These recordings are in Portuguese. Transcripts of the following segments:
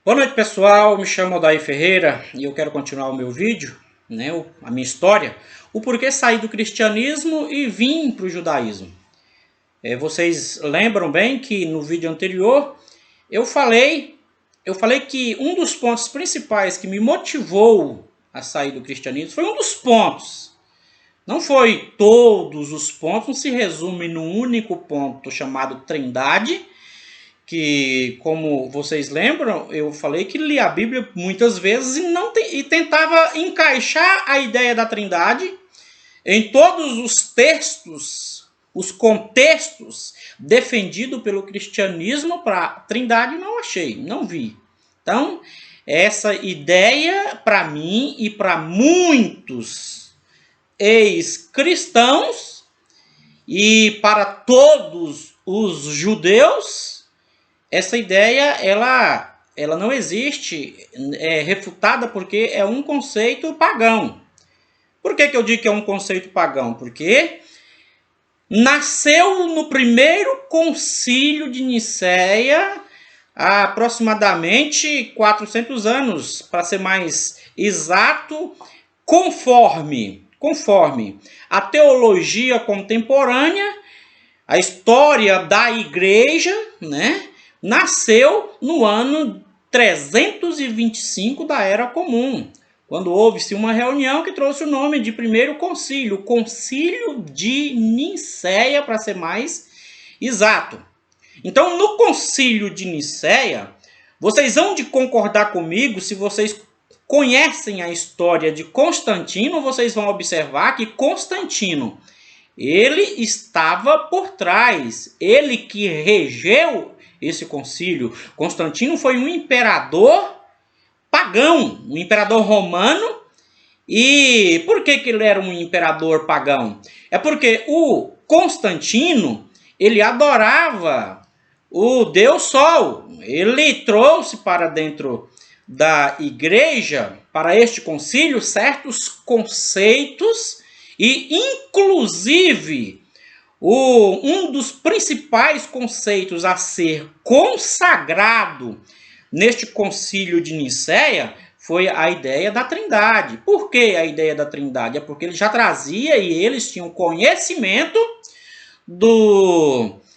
Boa noite, pessoal. Me chamo Odair Ferreira e eu quero continuar o meu vídeo, a minha história, o porquê saí do cristianismo e vim para o judaísmo. Vocês lembram bem que no vídeo anterior eu falei que um dos pontos principais que me motivou a sair do cristianismo foi um dos pontos. Não foi todos os pontos, não se resume num único ponto chamado Trindade, que, como vocês lembram, eu falei que li a Bíblia muitas vezes e tentava encaixar a ideia da Trindade em todos os textos, os contextos defendidos pelo cristianismo para a Trindade. Não achei, não vi. Então, essa ideia, para mim e para muitos ex-cristãos e para todos os judeus, essa ideia ela não existe, é refutada porque é um conceito pagão. Por que eu digo que é um conceito pagão? Porque nasceu no primeiro concílio de Nicéia, há aproximadamente 400 anos, para ser mais exato, conforme a teologia contemporânea, a história da igreja, nasceu no ano 325 da Era Comum, quando houve-se uma reunião que trouxe o nome de primeiro concílio, o Concílio de Nicéia, para ser mais exato. Então, no Concílio de Nicéia, vocês vão de concordar comigo, se vocês conhecem a história de Constantino, vocês vão observar que Constantino, ele estava por trás, ele que regeu esse concílio. Constantino foi um imperador pagão, um imperador romano. E por que ele era um imperador pagão? É porque o Constantino, ele adorava o Deus Sol. Ele trouxe para dentro da igreja, para este concílio, certos conceitos e, inclusive, um dos principais conceitos a ser consagrado neste concílio de Nicéia foi a ideia da Trindade. Por que a ideia da Trindade? É porque ele já trazia e eles tinham conhecimento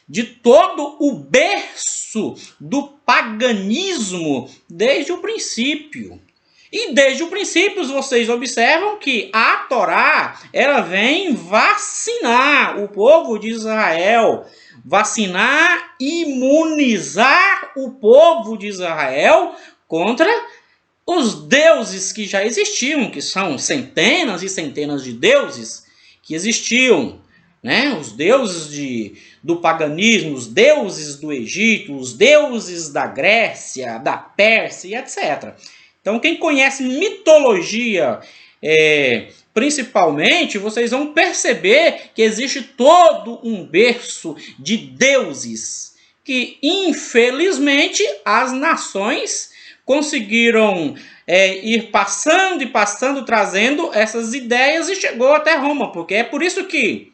de todo o berço do paganismo desde o princípio. E desde o princípio vocês observam que a Torá, ela vem vacinar o povo de Israel, vacinar, imunizar o povo de Israel contra os deuses que já existiam, que são centenas e centenas de deuses que existiam, os deuses do paganismo, os deuses do Egito, os deuses da Grécia, da Pérsia, etc. Então, quem conhece mitologia, principalmente, vocês vão perceber que existe todo um berço de deuses que, infelizmente, as nações conseguiram ir passando e passando, trazendo essas ideias e chegou até Roma. Porque é por isso que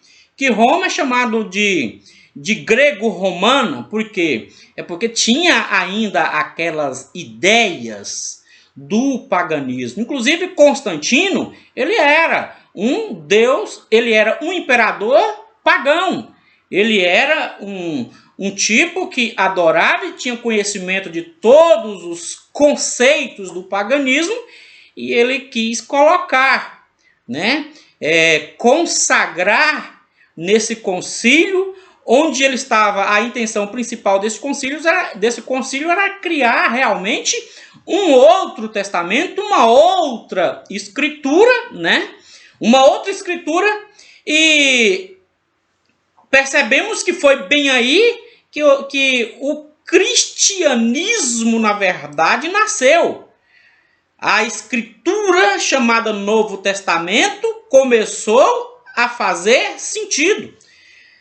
Roma é chamado de grego-romana. Por quê? É porque tinha ainda aquelas ideias do paganismo. Inclusive, Constantino, ele era um deus, ele era um imperador pagão. Ele era um tipo que adorava e tinha conhecimento de todos os conceitos do paganismo, e ele quis colocar, consagrar nesse concílio, onde ele estava, a intenção principal desse concílio era criar realmente um outro testamento, uma outra escritura, e percebemos que foi bem aí que o cristianismo, na verdade, nasceu. A escritura chamada Novo Testamento começou a fazer sentido.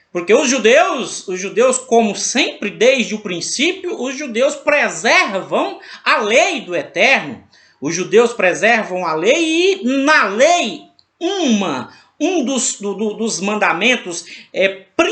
Porque os judeus, como sempre, desde o princípio, os judeus preservam a lei do Eterno. Os judeus preservam a lei, e na lei, um dos mandamentos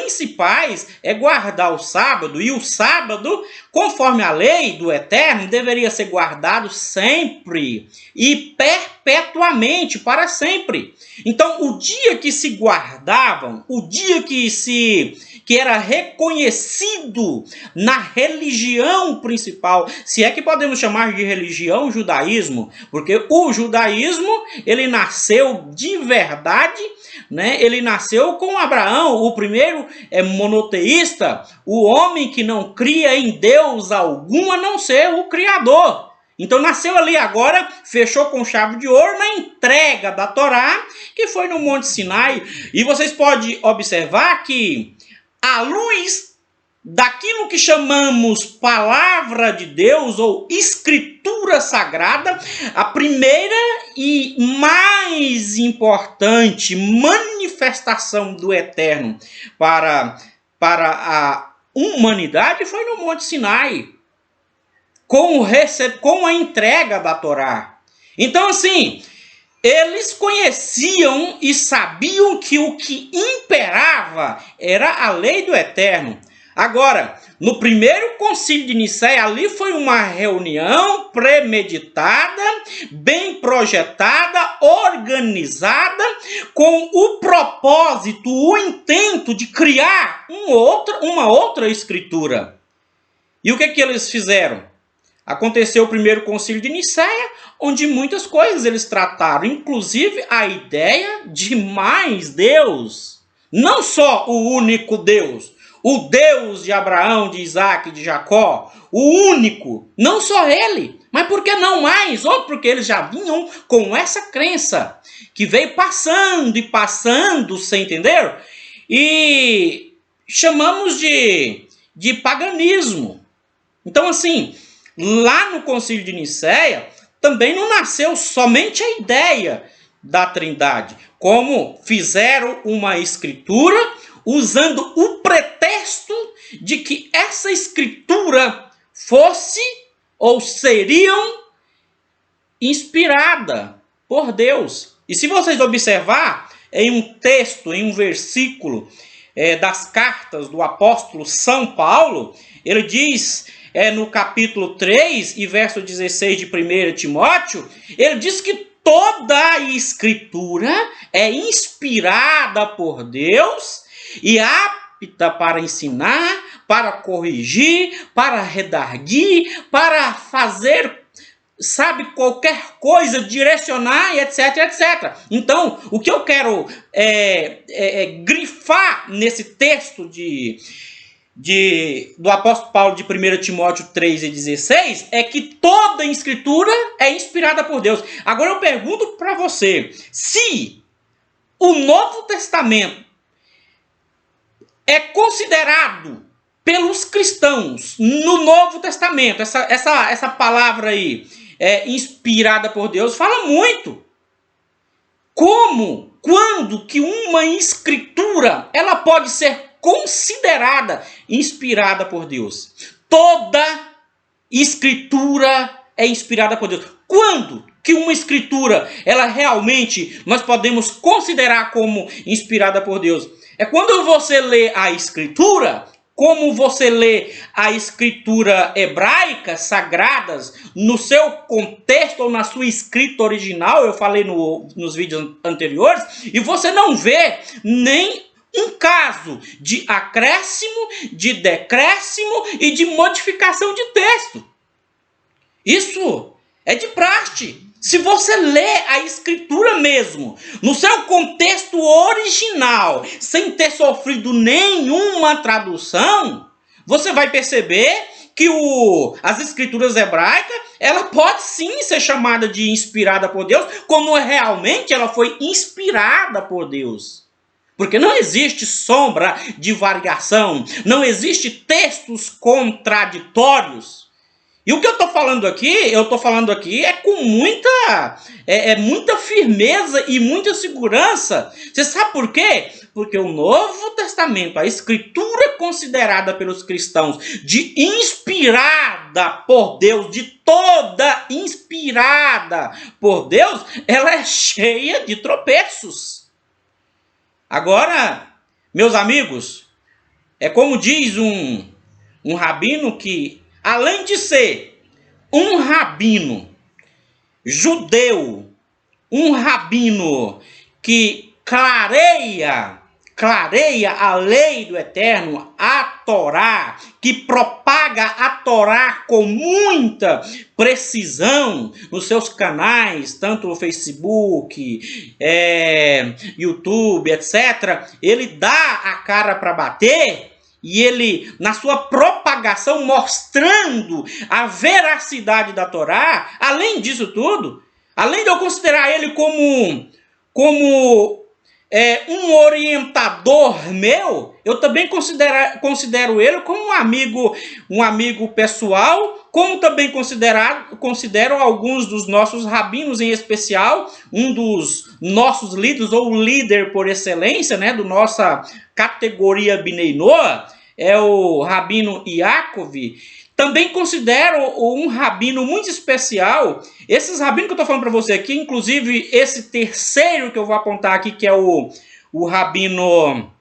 principais é guardar o sábado, e o sábado, conforme a lei do Eterno, deveria ser guardado sempre e perpetuamente, para sempre. Então, o dia que se guardavam, o dia que era reconhecido na religião principal, se é que podemos chamar de religião, judaísmo, porque o judaísmo, ele nasceu de verdade, né? Ele nasceu com Abraão, o primeiro monoteísta, o homem que não cria em Deus algum a não ser o Criador. Então nasceu ali agora, fechou com chave de ouro na entrega da Torá, que foi no Monte Sinai. E vocês podem observar que, à luz daquilo que chamamos palavra de Deus ou escritura sagrada, a primeira e mais importante manifestação do Eterno para a humanidade foi no Monte Sinai, com a entrega da Torá. Então, assim, eles conheciam e sabiam que o que imperava era a lei do Eterno. Agora, no primeiro concílio de Nicéia, ali foi uma reunião premeditada, bem projetada, organizada, com o propósito, o intento de criar uma outra escritura. E o que eles fizeram? Aconteceu o primeiro concílio de Nicéia, onde muitas coisas eles trataram, inclusive a ideia de mais Deus. Não só o único Deus, o Deus de Abraão, de Isaac, de Jacó, o único, não só ele, mas por que não mais? Ou porque eles já vinham com essa crença, que veio passando e passando, você entendeu? E chamamos de paganismo. Então, assim, lá no concílio de Nicéia, também não nasceu somente a ideia da Trindade, como fizeram uma escritura usando o pretexto de que essa escritura fosse ou seriam inspirada por Deus. E se vocês observar em um texto, em um versículo das cartas do apóstolo São Paulo, ele diz no capítulo 3 e verso 16 de 1 Timóteo, ele diz que toda a escritura é inspirada por Deus e apta para ensinar, para corrigir, para redarguir, para fazer, sabe, qualquer coisa, direcionar, etc, etc. Então, o que eu quero grifar nesse texto do apóstolo Paulo de 1 Timóteo 3 e 16 é que toda a escritura é inspirada por Deus. Agora eu pergunto para você, se o Novo Testamento é considerado pelos cristãos no Novo Testamento, essa palavra aí, inspirada por Deus, fala muito. Como, quando que uma escritura, ela pode ser considerada inspirada por Deus? Toda escritura é inspirada por Deus. Quando que uma escritura, ela realmente, nós podemos considerar como inspirada por Deus? É quando você lê a escritura, como você lê a escritura hebraica, sagradas, no seu contexto ou na sua escrita original, eu falei nos vídeos anteriores, e você não vê nem um caso de acréscimo, de decréscimo e de modificação de texto. Isso é de praxe. Se você lê a escritura mesmo, no seu contexto original, sem ter sofrido nenhuma tradução, você vai perceber que as escrituras hebraicas, ela pode sim ser chamada de inspirada por Deus, como realmente ela foi inspirada por Deus. Porque não existe sombra de variação, não existe textos contraditórios. E o que eu estou falando aqui, com muita firmeza e muita segurança. Você sabe por quê? Porque o Novo Testamento, a escritura considerada pelos cristãos de inspirada por Deus, de toda inspirada por Deus, ela é cheia de tropeços. Agora, meus amigos, É como diz um rabino que, além de ser um rabino judeu, um rabino que clareia a lei do Eterno, a Torá, que propaga a Torá com muita precisão nos seus canais, tanto no Facebook, YouTube, etc. Ele dá a cara para bater e ele, na sua propagação, mostrando a veracidade da Torá, além disso tudo, além de eu considerar ele como um orientador meu, eu também considero ele como um amigo pessoal, como também considero alguns dos nossos rabinos, em especial, um dos nossos líderes, ou o líder por excelência, né, da nossa categoria Bnei Noah, é o Rabino Yaakov. Também considero um rabino muito especial. Esses rabinos que eu estou falando para você aqui, inclusive esse terceiro que eu vou apontar aqui, que é o rabino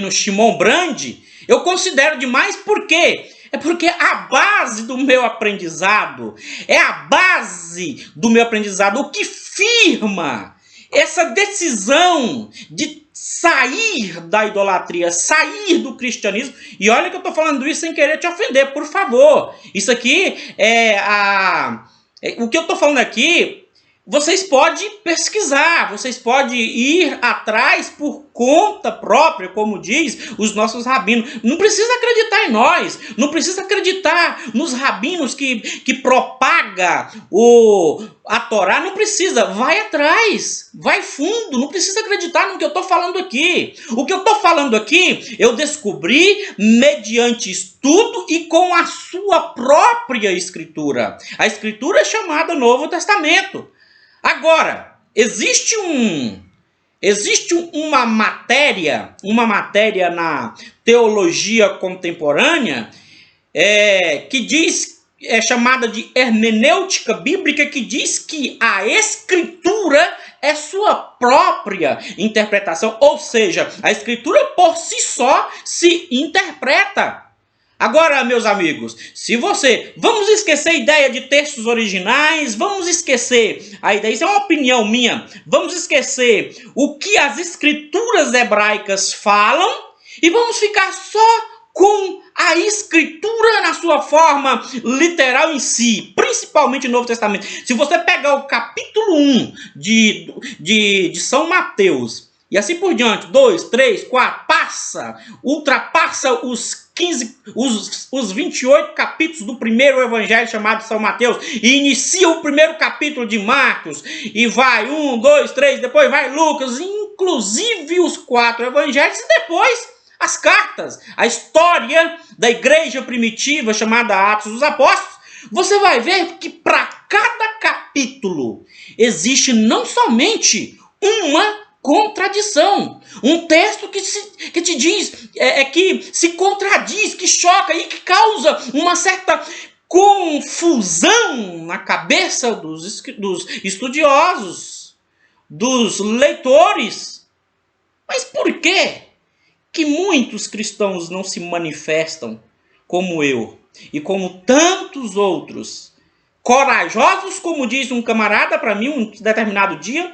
Shimon Brand, eu considero demais. Por quê? É porque a base do meu aprendizado, o que firma essa decisão de sair da idolatria, sair do cristianismo. E olha que eu estou falando isso sem querer te ofender, por favor. Isso aqui o que eu estou falando aqui, vocês podem pesquisar, vocês podem ir atrás por conta própria, como diz os nossos rabinos. Não precisa acreditar em nós, não precisa acreditar nos rabinos que propaga a Torá, não precisa. Vai atrás, vai fundo, não precisa acreditar no que eu estou falando aqui. O que eu estou falando aqui, eu descobri mediante estudo e com a sua própria escritura. A escritura é chamada Novo Testamento. Agora, existe uma matéria na teologia contemporânea que diz, é chamada de hermenêutica bíblica, que diz que a escritura é sua própria interpretação, ou seja, a escritura por si só se interpreta. Agora, meus amigos, vamos esquecer a ideia de textos originais, vamos esquecer a ideia, isso é uma opinião minha, vamos esquecer o que as escrituras hebraicas falam e vamos ficar só com a escritura na sua forma literal em si, principalmente no Novo Testamento. Se você pegar o capítulo 1 de São Mateus, e assim por diante, 2, 3, 4, ultrapassa os 28 capítulos do primeiro evangelho chamado São Mateus, e inicia o primeiro capítulo de Marcos, e vai 1, 2, 3, depois vai Lucas, inclusive os 4 evangelhos, e depois as cartas, a história da igreja primitiva chamada Atos dos Apóstolos. Você vai ver que para cada capítulo existe não somente uma contradição, um texto que te diz, que se contradiz, que choca e que causa uma certa confusão na cabeça dos estudiosos, dos leitores. Mas por quê que muitos cristãos não se manifestam como eu e como tantos outros, corajosos, como diz um camarada para mim um determinado dia,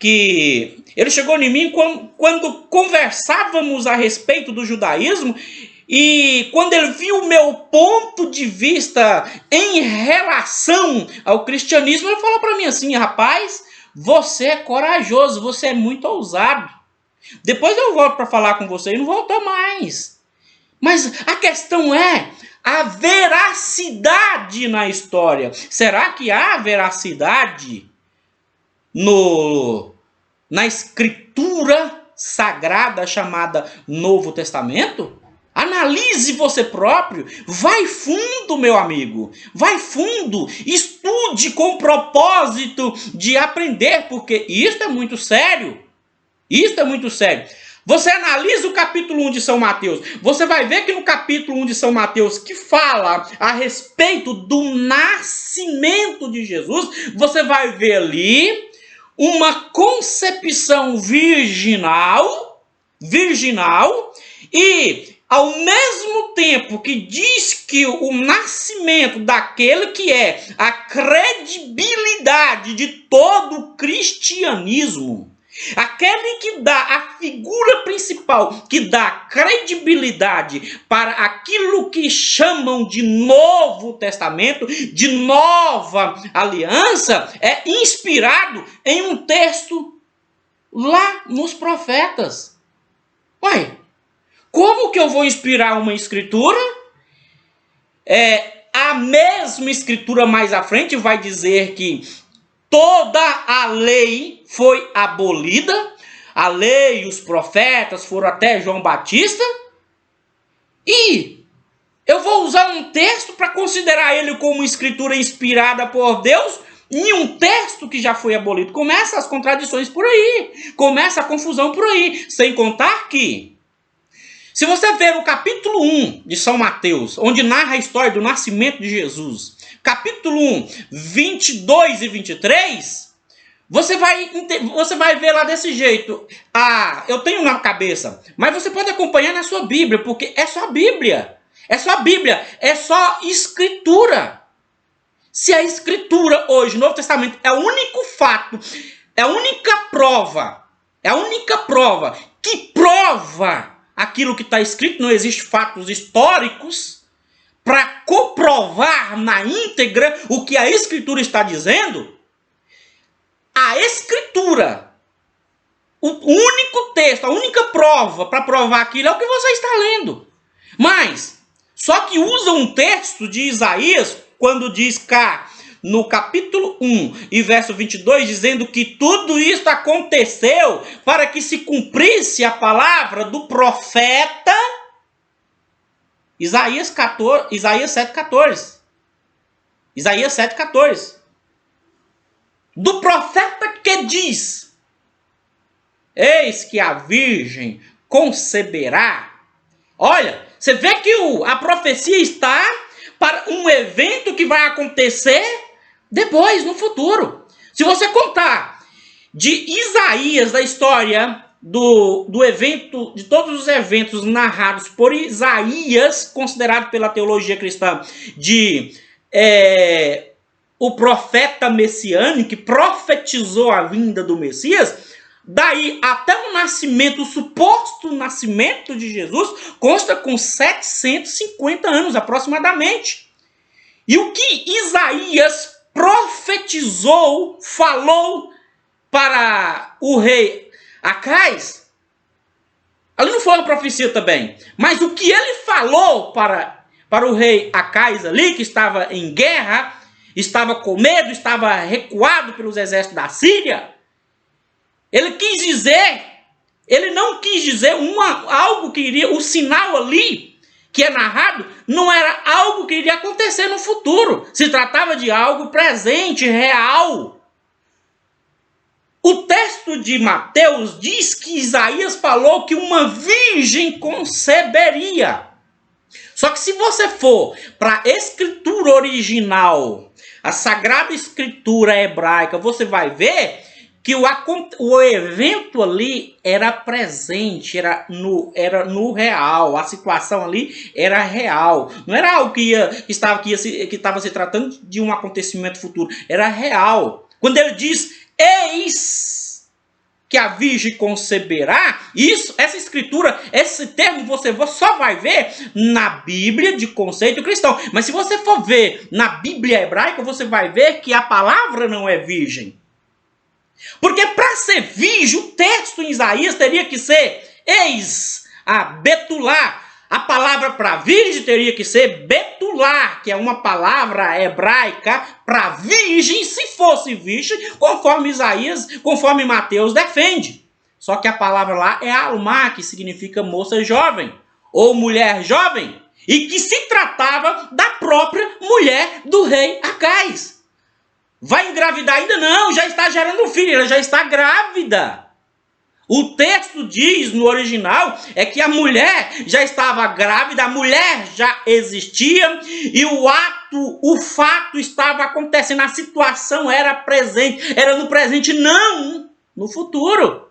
que ele chegou em mim quando conversávamos a respeito do judaísmo, e quando ele viu o meu ponto de vista em relação ao cristianismo, ele falou para mim assim: rapaz, você é corajoso, você é muito ousado. Depois eu volto para falar com você e não voltou mais. Mas a questão é a veracidade na história. Será que há veracidade na escritura sagrada chamada Novo Testamento? Analise você próprio, vai fundo, meu amigo, vai fundo, estude com o propósito de aprender, porque isso é muito sério, Você analisa o capítulo 1 de São Mateus, você vai ver que no capítulo 1 de São Mateus, que fala a respeito do nascimento de Jesus, você vai ver ali uma concepção virginal, E, ao mesmo tempo que diz que o nascimento daquele que é a credibilidade de todo o cristianismo, aquele que dá a figura principal, que dá credibilidade para aquilo que chamam de Novo Testamento, de Nova Aliança, é inspirado em um texto lá nos profetas. Uai, como que eu vou inspirar uma escritura? A mesma escritura mais à frente vai dizer que toda a lei foi abolida, a lei e os profetas foram até João Batista, e eu vou usar um texto para considerar ele como escritura inspirada por Deus, em um texto que já foi abolido. Começa as contradições por aí, começa a confusão por aí, sem contar que, se você ver o capítulo 1 de São Mateus, onde narra a história do nascimento de Jesus, capítulo 1, 22 e 23, você vai ver lá desse jeito. Eu tenho na cabeça, mas você pode acompanhar na sua Bíblia, porque é só Bíblia. É só Bíblia, é só Escritura. Se a Escritura hoje, o Novo Testamento, é o único fato, é a única prova que prova aquilo que está escrito, não existe fatos históricos para comprovar na íntegra o que a Escritura está dizendo. A Escritura, o único texto, a única prova para provar aquilo é o que você está lendo. Mas, só que usa um texto de Isaías, quando diz cá, no capítulo 1 e verso 22, dizendo que tudo isso aconteceu para que se cumprisse a palavra do profeta Isaías 7,14. Isaías 7,14. Do profeta que diz: eis que a virgem conceberá. Olha, você vê que a profecia está para um evento que vai acontecer depois, no futuro. Se você contar de Isaías, da história do evento, de todos os eventos narrados por Isaías, considerado pela teologia cristã de o profeta messiânico, que profetizou a vinda do Messias, daí até o nascimento, o suposto nascimento de Jesus, consta com 750 anos aproximadamente. E o que Isaías profetizou, falou para o rei Acais, ali não foi uma profecia também, mas o que ele falou para o rei Acais ali, que estava em guerra, estava com medo, estava recuado pelos exércitos da Síria, ele não quis dizer algo que iria, o sinal ali que é narrado, não era algo que iria acontecer no futuro. Se tratava de algo presente, real. O texto de Mateus diz que Isaías falou que uma virgem conceberia. Só que se você for para a escritura original, a Sagrada Escritura hebraica, você vai ver que o evento ali era presente, era no real, a situação ali era real. Não era algo que estava se tratando de um acontecimento futuro, era real. Quando ele diz, eis que a virgem conceberá, essa escritura, esse termo você só vai ver na Bíblia de conceito cristão. Mas se você for ver na Bíblia hebraica, você vai ver que a palavra não é virgem. Porque para ser virgem, o texto em Isaías teria que ser eis, a betulá. A palavra para virgem teria que ser betulá, que é uma palavra hebraica para virgem, se fosse virgem, conforme Mateus defende. Só que a palavra lá é alma, que significa moça jovem, ou mulher jovem, e que se tratava da própria mulher do rei Acais. Vai engravidar ainda? Não, já está gerando um filho, ela já está grávida. O texto diz no original é que a mulher já estava grávida, a mulher já existia e o fato estava acontecendo, a situação era presente, era no presente, não no futuro.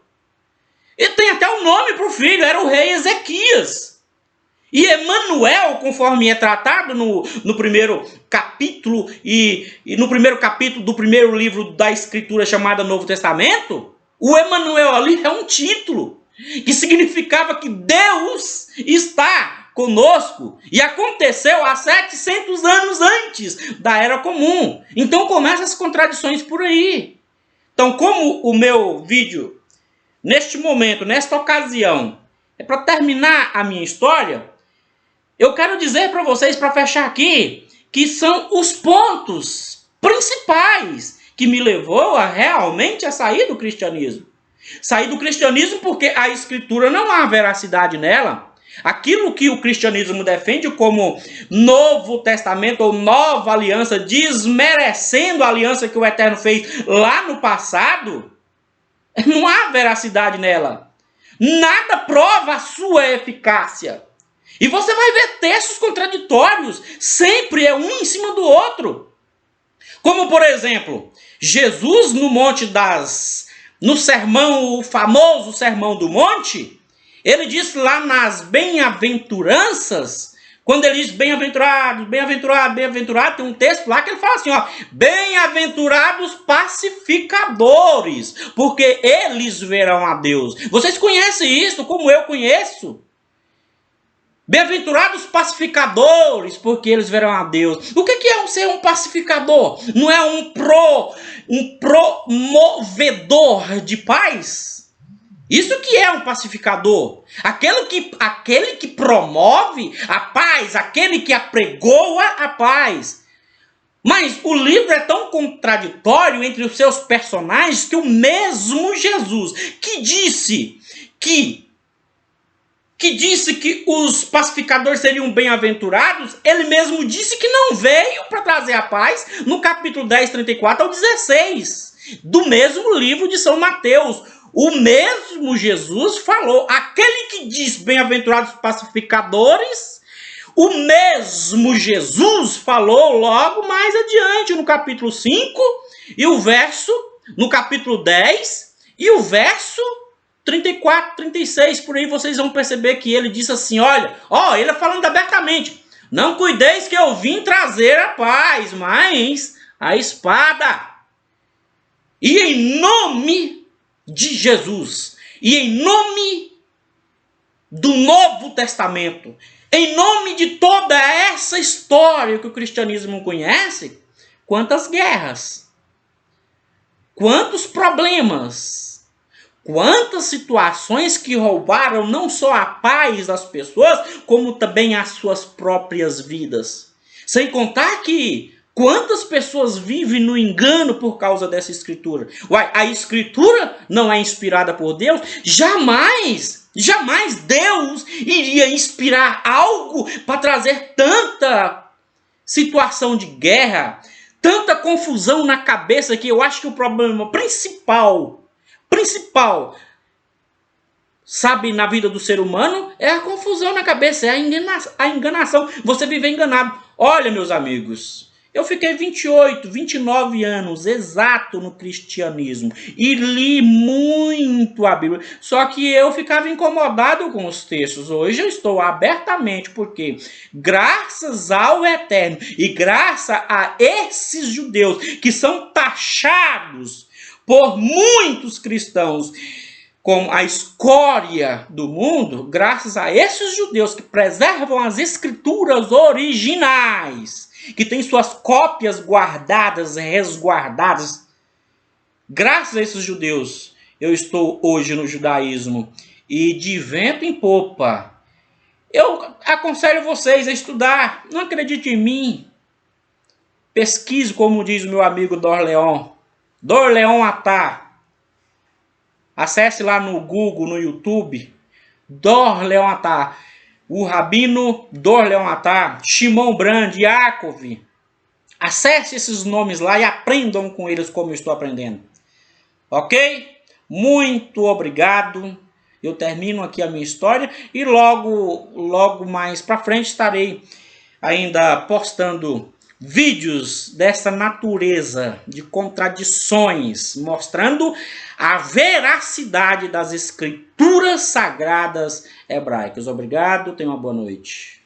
E tem até um nome para o filho, era o rei Ezequias. E Emanuel, conforme é tratado no primeiro capítulo e no primeiro capítulo do primeiro livro da Escritura chamada Novo Testamento, o Emanuel ali é um título que significava que Deus está conosco. E aconteceu há 700 anos antes da Era Comum. Então começam as contradições por aí. Então, como o meu vídeo, neste momento, nesta ocasião, é para terminar a minha história, eu quero dizer para vocês, para fechar aqui, que são os pontos principais que me levou a realmente a sair do cristianismo. Sair do cristianismo porque a Escritura não há veracidade nela. Aquilo que o cristianismo defende como Novo Testamento ou Nova Aliança, desmerecendo a aliança que o Eterno fez lá no passado, não há veracidade nela. Nada prova a sua eficácia. E você vai ver textos contraditórios, sempre é um em cima do outro. Como, por exemplo, Jesus no sermão, o famoso Sermão do Monte, ele diz lá nas bem-aventuranças, quando ele diz bem-aventurado, bem-aventurado, bem-aventurado, tem um texto lá que ele fala assim, ó, bem-aventurados pacificadores, porque eles verão a Deus. Vocês conhecem isso como eu conheço? Bem-aventurados pacificadores, porque eles verão a Deus. O que é ser um pacificador? Não é um promovedor de paz? Isso que é um pacificador. Aquele que promove a paz, aquele que apregoa a paz. Mas o livro é tão contraditório entre os seus personagens que o mesmo Jesus, que disse que os pacificadores seriam bem-aventurados, ele mesmo disse que não veio para trazer a paz, no capítulo 10, 34 ao 16, do mesmo livro de São Mateus. O mesmo Jesus falou, aquele que diz bem-aventurados pacificadores, o mesmo Jesus falou logo mais adiante, no capítulo 5, e no capítulo 10, e o verso 34, 36, por aí vocês vão perceber que ele disse assim, olha, ele falando abertamente, não cuideis que eu vim trazer a paz, mas a espada. E em nome de Jesus, e em nome do Novo Testamento, em nome de toda essa história que o cristianismo conhece, quantas guerras, quantos problemas, quantas situações que roubaram não só a paz das pessoas, como também as suas próprias vidas. Sem contar que quantas pessoas vivem no engano por causa dessa escritura. A escritura não é inspirada por Deus? Jamais Deus iria inspirar algo para trazer tanta situação de guerra, tanta confusão na cabeça, que eu acho que o problema principal, sabe, na vida do ser humano, é a confusão na cabeça, é a enganação, você viver enganado. Olha, meus amigos, eu fiquei 28, 29 anos exato no cristianismo e li muito a Bíblia, só que eu ficava incomodado com os textos. Hoje eu estou abertamente, porque graças ao Eterno e graças a esses judeus que são taxados por muitos cristãos como a escória do mundo, graças a esses judeus que preservam as escrituras originais, que têm suas cópias guardadas, resguardadas, graças a esses judeus, eu estou hoje no judaísmo e de vento em popa. Eu aconselho vocês a estudar, não acredite em mim, pesquise, como diz o meu amigo Dorleon Attar. Acesse lá no Google, no YouTube, Dorleon Attar, o Rabino Dorleon Attar, Shimon Brand, Yaakov. Acesse esses nomes lá e aprendam com eles como eu estou aprendendo. Ok? Muito obrigado. Eu termino aqui a minha história e logo mais para frente estarei ainda postando vídeos dessa natureza de contradições, mostrando a veracidade das escrituras sagradas hebraicas. Obrigado, tenha uma boa noite.